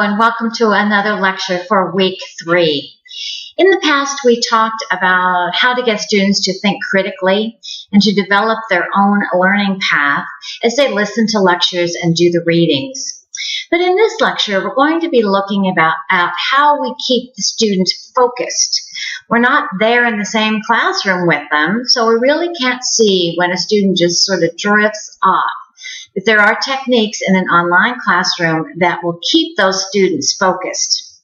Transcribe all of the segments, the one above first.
Hello and welcome to another lecture for week 3. In the past, we talked about how to get students to think critically and to develop their own learning path as they listen to lectures and do the readings. But in this lecture, we're going to be looking at how we keep the students focused. We're not there in the same classroom with them, so we really can't see when a student just sort of drifts off. But there are techniques in an online classroom that will keep those students focused.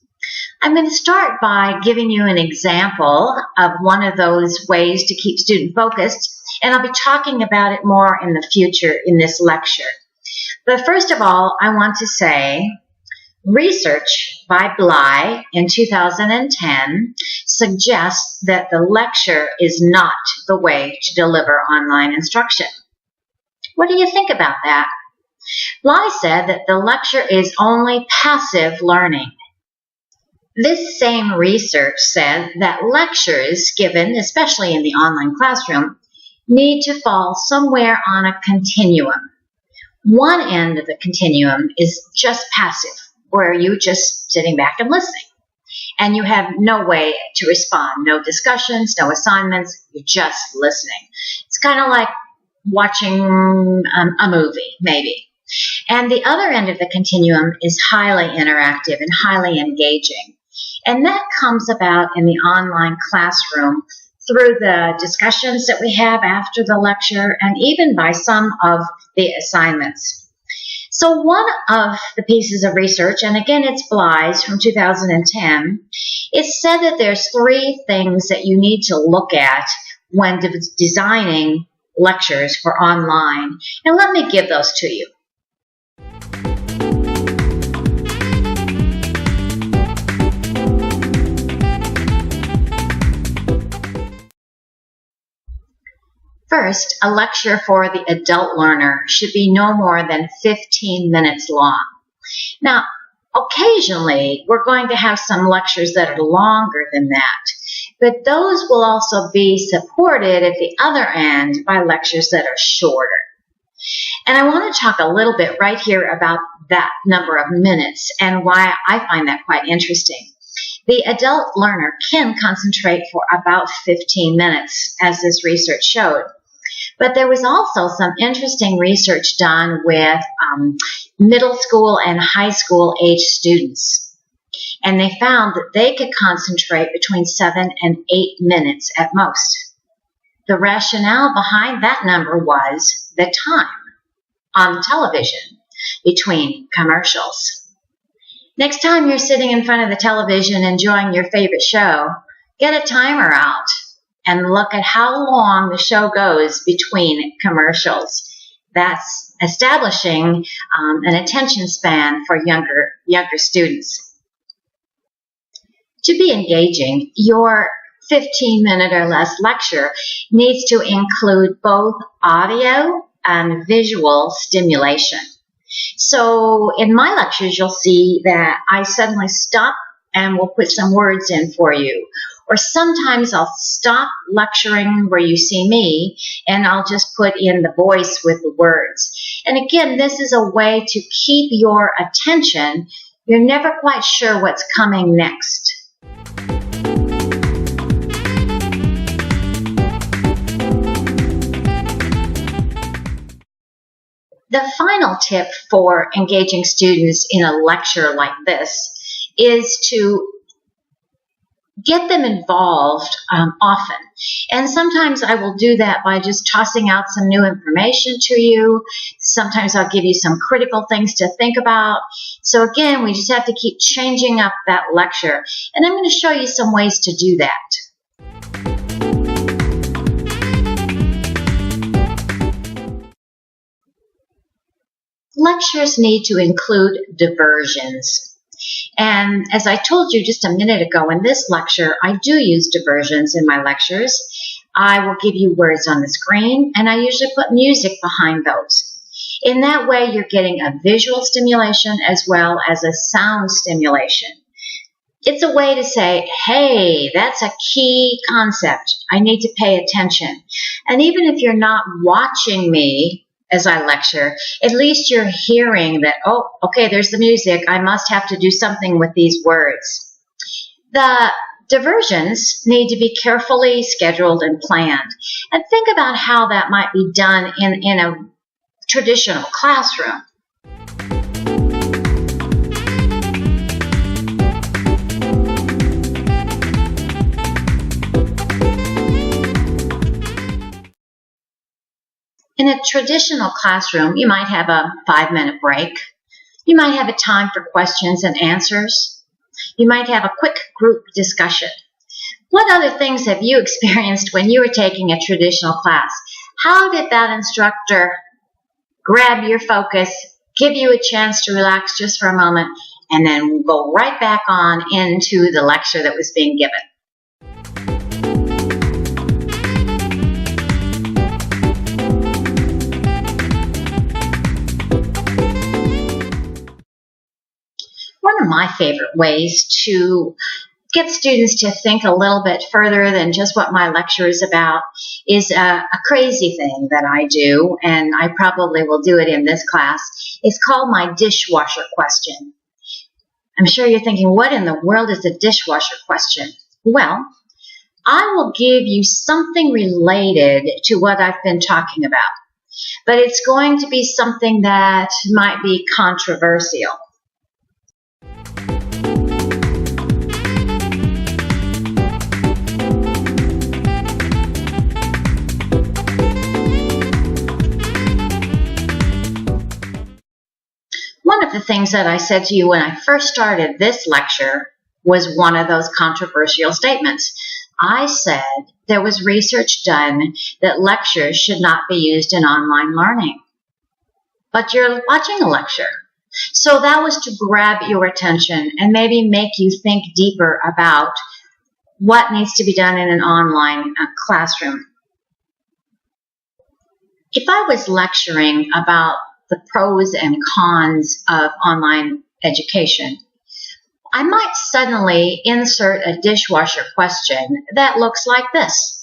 I'm going to start by giving you an example of one of those ways to keep student focused, and I'll be talking about it more in the future in this lecture. But first of all, I want to say research by Bly in 2010 suggests that the lecture is not the way to deliver online instruction. What do you think about that? Bly said that the lecture is only passive learning. This same research said that lectures given, especially in the online classroom, need to fall somewhere on a continuum. One end of the continuum is just passive, where you're just sitting back and listening. And you have no way to respond, no discussions, no assignments, you're just listening. It's kind of like watching a movie, maybe. And the other end of the continuum is highly interactive and highly engaging. And that comes about in the online classroom through the discussions that we have after the lecture and even by some of the assignments. So one of the pieces of research, and again it's Bly's from 2010, it said that there's 3 things that you need to look at when designing lectures for online. And let me give those to you. First, a lecture for the adult learner should be no more than 15 minutes long. Now, occasionally, we're going to have some lectures that are longer than that, but those will also be supported at the other end by lectures that are shorter. And I want to talk a little bit right here about that number of minutes and why I find that quite interesting. The adult learner can concentrate for about 15 minutes, as this research showed. But there was also some interesting research done with middle school and high school age students. And they found that they could concentrate between 7 and 8 minutes at most. The rationale behind that number was the time on television between commercials. Next time you're sitting in front of the television enjoying your favorite show, get a timer out and look at how long the show goes between commercials. That's establishing an attention span for younger students. To be engaging, your 15-minute or less lecture needs to include both audio and visual stimulation. So in my lectures, you'll see that I suddenly stop and will put some words in for you. Or sometimes I'll stop lecturing where you see me and I'll just put in the voice with the words. And again, this is a way to keep your attention. You're never quite sure what's coming next. The final tip for engaging students in a lecture like this is to get them involved often. And sometimes I will do that by just tossing out some new information to you. Sometimes I'll give you some critical things to think about. So again, we just have to keep changing up that lecture. And I'm going to show you some ways to do that. Lectures need to include diversions. And as I told you just a minute ago in this lecture, I do use diversions in my lectures. I will give you words on the screen, and I usually put music behind those. In that way, you're getting a visual stimulation as well as a sound stimulation. It's a way to say, hey, that's a key concept. I need to pay attention. And even if you're not watching me as I lecture, at least you're hearing that, oh, okay, there's the music. I must have to do something with these words. The diversions need to be carefully scheduled and planned. And think about how that might be done in a traditional classroom. In a traditional classroom, you might have a 5-minute break. You might have a time for questions and answers. You might have a quick group discussion. What other things have you experienced when you were taking a traditional class? How did that instructor grab your focus, give you a chance to relax just for a moment, and then go right back on into the lecture that was being given? One of my favorite ways to get students to think a little bit further than just what my lecture is about is a crazy thing that I do, and I probably will do it in this class. It's called my dishwasher question. I'm sure you're thinking, what in the world is a dishwasher question? Well, I will give you something related to what I've been talking about, but it's going to be something that might be controversial. One of the things that I said to you when I first started this lecture was one of those controversial statements. I said there was research done that lectures should not be used in online learning. But you're watching a lecture. So that was to grab your attention and maybe make you think deeper about what needs to be done in an online classroom. If I was lecturing about the pros and cons of online education, I might suddenly insert a dishwasher question that looks like this.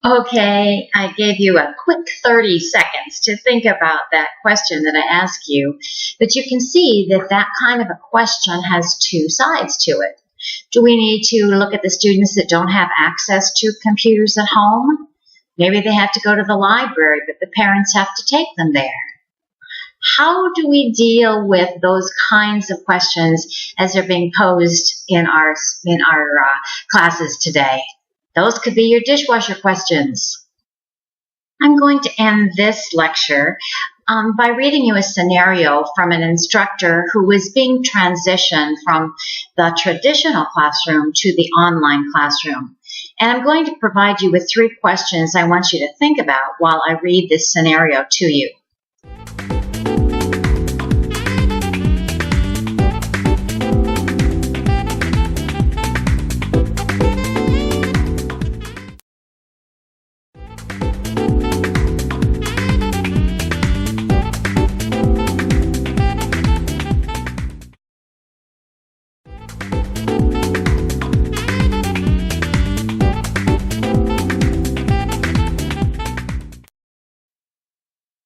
Okay, I gave you a quick 30 seconds to think about that question that I asked you, but you can see that that kind of a question has two sides to it. Do we need to look at the students that don't have access to computers at home? Maybe they have to go to the library, but the parents have to take them there. How do we deal with those kinds of questions as they're being posed in our classes today? Those could be your dishwasher questions. I'm going to end this lecture by reading you a scenario from an instructor who was being transitioned from the traditional classroom to the online classroom. And I'm going to provide you with 3 questions I want you to think about while I read this scenario to you.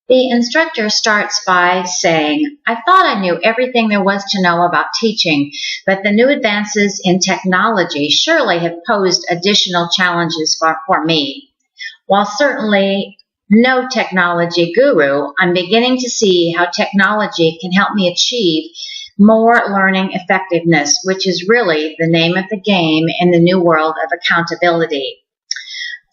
The instructor starts by saying, I thought I knew everything there was to know about teaching, but the new advances in technology surely have posed additional challenges for me. While certainly no technology guru, I'm beginning to see how technology can help me achieve more learning effectiveness, which is really the name of the game in the new world of accountability.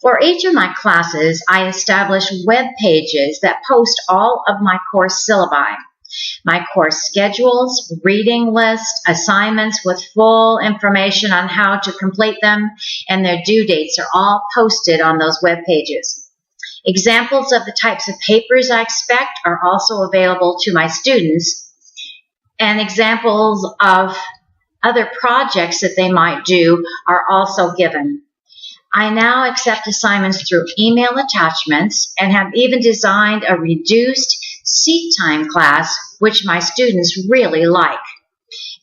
For each of my classes, I establish web pages that post all of my course syllabi, my course schedules, reading lists, assignments with full information on how to complete them, and their due dates are all posted on those web pages. Examples of the types of papers I expect are also available to my students, and examples of Other projects that they might do are also given. I now accept assignments through email attachments and have even designed a reduced seat time class, which my students really like.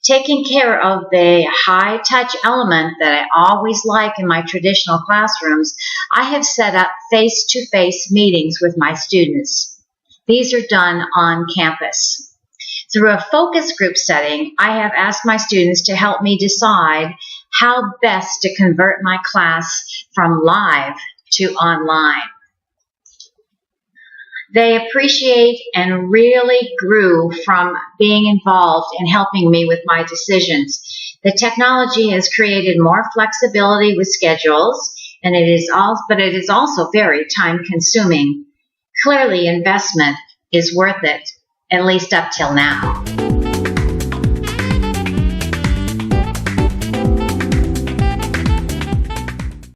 Taking care of the high touch element that I always like in my traditional classrooms, I have set up face-to-face meetings with my students. These are done on campus. Through a focus group setting, I have asked my students to help me decide how best to convert my class from live to online. They appreciate and really grew from being involved in helping me with my decisions. The technology has created more flexibility with schedules, but it is also very time consuming. Clearly, investment is worth it, at least up till now.